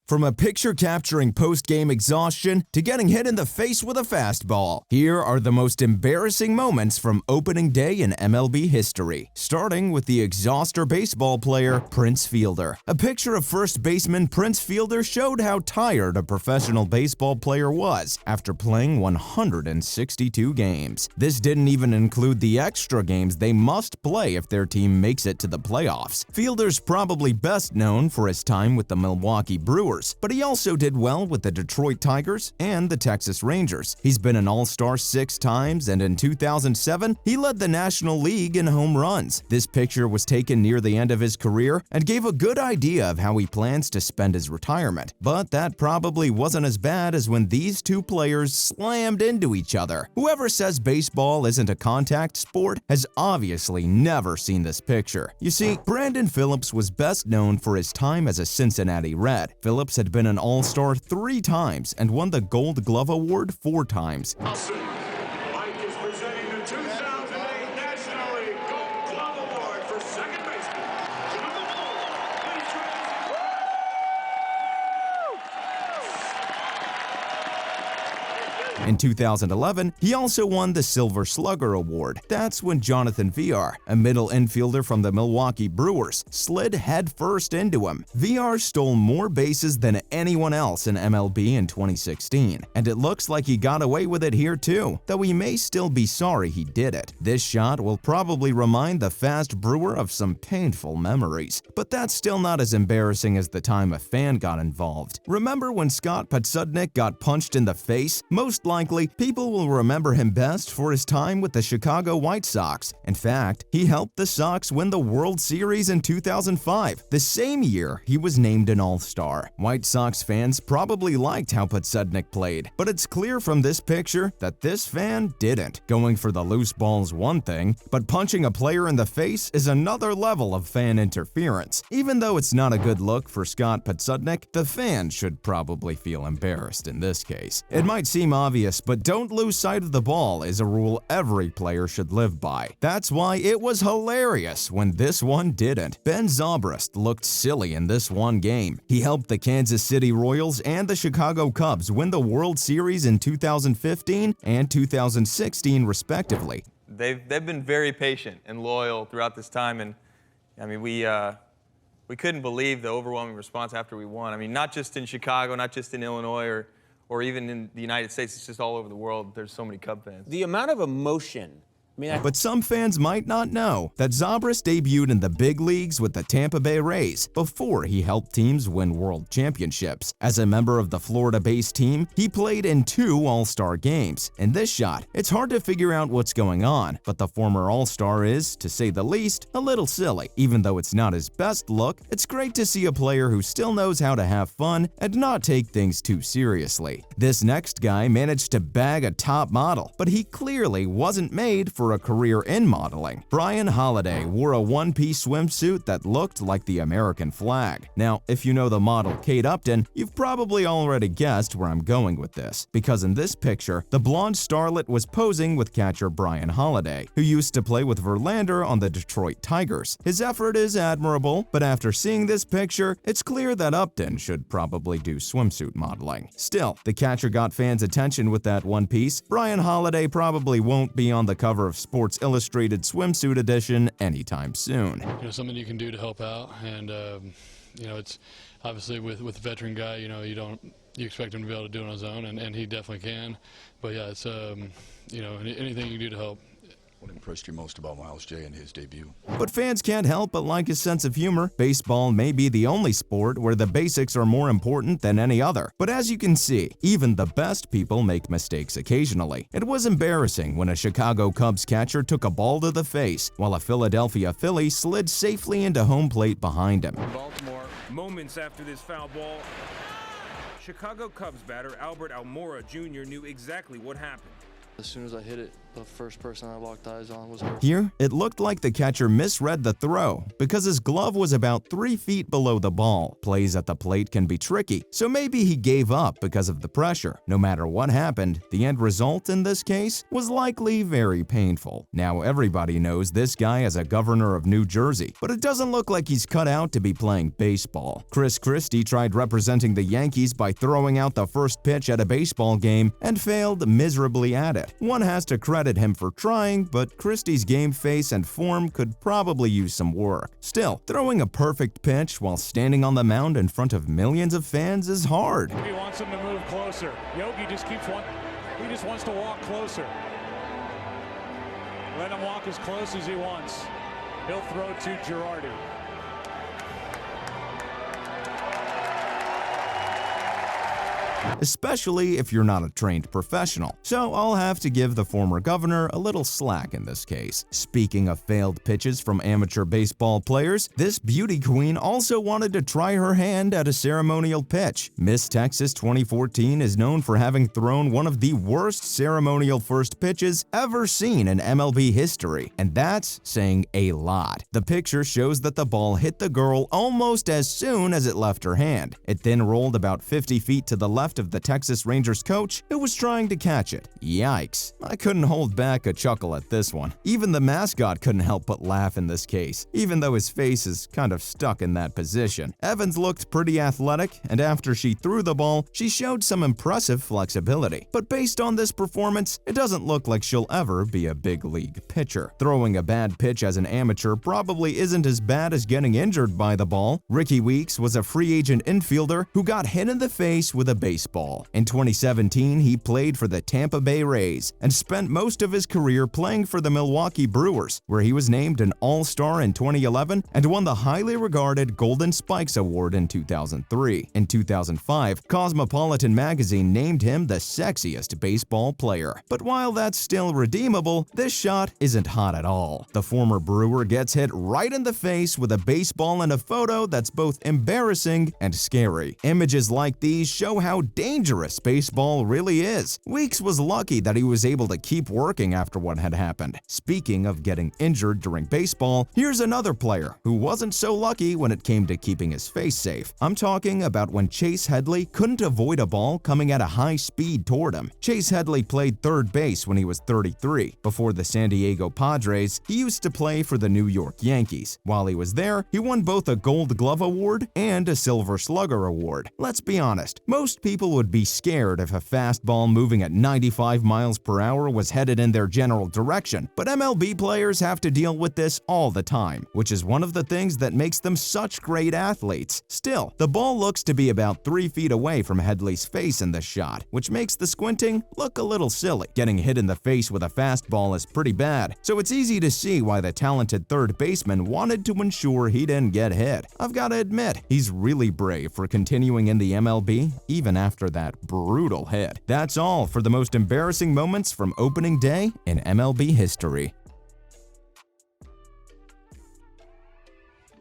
From a picture capturing post-game exhaustion to getting hit in the face with a fastball, here are the most embarrassing moments from opening day in MLB history, starting with the exhauster baseball player Prince Fielder. A picture of first baseman Prince Fielder showed how tired a professional baseball player was after playing 162 games. This didn't even include the extra games they must play if their team makes it to the playoffs. Fielder's probably best known for his time with the Milwaukee Brewers, but he also did well with the Detroit Tigers and the Texas Rangers. He's been an All-Star 6 times, and in 2007, he led the National League in home runs. This picture was taken near the end of his career and gave a good idea of how he plans to spend his retirement. But that probably wasn't as bad as when these two players slammed into each other. Whoever says baseball isn't a contact sport has obviously never seen this picture. You see, Brandon Phillips was best known for his time as a Cincinnati Red. Phillips had been an All-Star 3 times and won the Gold Glove Award 4 times. Mike is presenting the 2008 National League Gold Glove Award for second baseman. In 2011, he also won the Silver Slugger Award. That's when Jonathan Villar, a middle infielder from the Milwaukee Brewers, slid headfirst into him. Villar stole more bases than anyone else in MLB in 2016, and it looks like he got away with it here too, though he may still be sorry he did it. This shot will probably remind the fast Brewer of some painful memories, but that's still not as embarrassing as the time a fan got involved. Remember when Scott Patsudnik got punched in the face? Most likely, people will remember him best for his time with the Chicago White Sox. In fact, he helped the Sox win the World Series in 2005, the same year he was named an All-Star. White Sox fans probably liked how Patsudnik played, but it's clear from this picture that this fan didn't. Going for the loose ball's one thing, but punching a player in the face is another level of fan interference. Even though it's not a good look for Scott Patsudnik, the fan should probably feel embarrassed in this case. It might seem obvious, but don't lose sight of the ball is a rule every player should live by. That's why it was hilarious when this one didn't. Ben Zobrist looked silly in this one game. He helped the Kansas City Royals and the Chicago Cubs win the World Series in 2015 and 2016 respectively. They've been very patient and loyal throughout this time, and I mean we couldn't believe the overwhelming response after we won. I mean, not just in Chicago, not just in Illinois or even in the United States, it's just all over the world. There's so many Cub fans. The amount of emotion. But some fans might not know that Zobrist debuted in the big leagues with the Tampa Bay Rays before he helped teams win world championships. As a member of the Florida-based team, he played in 2 All-Star games. In this shot, it's hard to figure out what's going on, but the former All-Star is, to say the least, a little silly. Even though it's not his best look, it's great to see a player who still knows how to have fun and not take things too seriously. This next guy managed to bag a top model, but he clearly wasn't made for a career in modeling. Brian Holiday wore a one-piece swimsuit that looked like the American flag. Now, if you know the model Kate Upton, you've probably already guessed where I'm going with this, because in this picture, the blonde starlet was posing with catcher Brian Holiday, who used to play with Verlander on the Detroit Tigers. His effort is admirable, but after seeing this picture, it's clear that Upton should probably do swimsuit modeling. Still, the catcher got fans' attention with that one piece. Brian Holiday probably won't be on the cover of Sports Illustrated swimsuit edition anytime soon. Something you can do to help out, and it's obviously with a veteran guy, you expect him to be able to do it on his own, and he definitely can. But yeah, it's anything you can do to help. What impressed you most about Miles J in his debut? But fans can't help but like his sense of humor. Baseball may be the only sport where the basics are more important than any other. But as you can see, even the best people make mistakes occasionally. It was embarrassing when a Chicago Cubs catcher took a ball to the face, while a Philadelphia Philly slid safely into home plate behind him. Baltimore, moments after this foul ball, Chicago Cubs batter Albert Almora Jr. knew exactly what happened. As soon as I hit it, the first person I locked eyes on was her. Here, it looked like the catcher misread the throw because his glove was about 3 feet below the ball. Plays at the plate can be tricky, so maybe he gave up because of the pressure. No matter what happened, the end result in this case was likely very painful. Now everybody knows this guy as a governor of New Jersey, but it doesn't look like he's cut out to be playing baseball. Chris Christie tried representing the Yankees by throwing out the first pitch at a baseball game and failed miserably at it. One has to credit him for trying, but Christie's game face and form could probably use some work. Still, throwing a perfect pitch while standing on the mound in front of millions of fans is hard. He wants him to move closer. Yogi just he just wants to walk closer. Let him walk as close as he wants. He'll throw to Girardi. Especially if you're not a trained professional. So I'll have to give the former governor a little slack in this case. Speaking of failed pitches from amateur baseball players, this beauty queen also wanted to try her hand at a ceremonial pitch. Miss Texas 2014 is known for having thrown one of the worst ceremonial first pitches ever seen in MLB history, and that's saying a lot. The picture shows that the ball hit the girl almost as soon as it left her hand. It then rolled about 50 feet to the left of the Texas Rangers coach who was trying to catch it. Yikes. I couldn't hold back a chuckle at this one. Even the mascot couldn't help but laugh in this case, even though his face is kind of stuck in that position. Evans looked pretty athletic, and after she threw the ball, she showed some impressive flexibility. But based on this performance, it doesn't look like she'll ever be a big league pitcher. Throwing a bad pitch as an amateur probably isn't as bad as getting injured by the ball. Ricky Weeks was a free agent infielder who got hit in the face with a baseball. In 2017, he played for the Tampa Bay Rays and spent most of his career playing for the Milwaukee Brewers, where he was named an All-Star in 2011 and won the highly regarded Golden Spikes Award in 2003. In 2005, Cosmopolitan magazine named him the sexiest baseball player. But while that's still redeemable, this shot isn't hot at all. The former Brewer gets hit right in the face with a baseball in a photo that's both embarrassing and scary. Images like these show how dangerous baseball really is. Weeks was lucky that he was able to keep working after what had happened. Speaking of getting injured during baseball, here's another player who wasn't so lucky when it came to keeping his face safe. I'm talking about when Chase Headley couldn't avoid a ball coming at a high speed toward him. Chase Headley played third base when he was 33. Before the San Diego Padres, he used to play for the New York Yankees. While he was there, he won both a Gold Glove Award and a Silver Slugger Award. Let's be honest, most people would be scared if a fastball moving at 95 miles per hour was headed in their general direction, but MLB players have to deal with this all the time, which is one of the things that makes them such great athletes. Still, the ball looks to be about 3 feet away from Headley's face in this shot, which makes the squinting look a little silly. Getting hit in the face with a fastball is pretty bad, so it's easy to see why the talented third baseman wanted to ensure he didn't get hit. I've got to admit, he's really brave for continuing in the MLB even after that brutal hit. That's all for the most embarrassing moments from opening day in MLB history.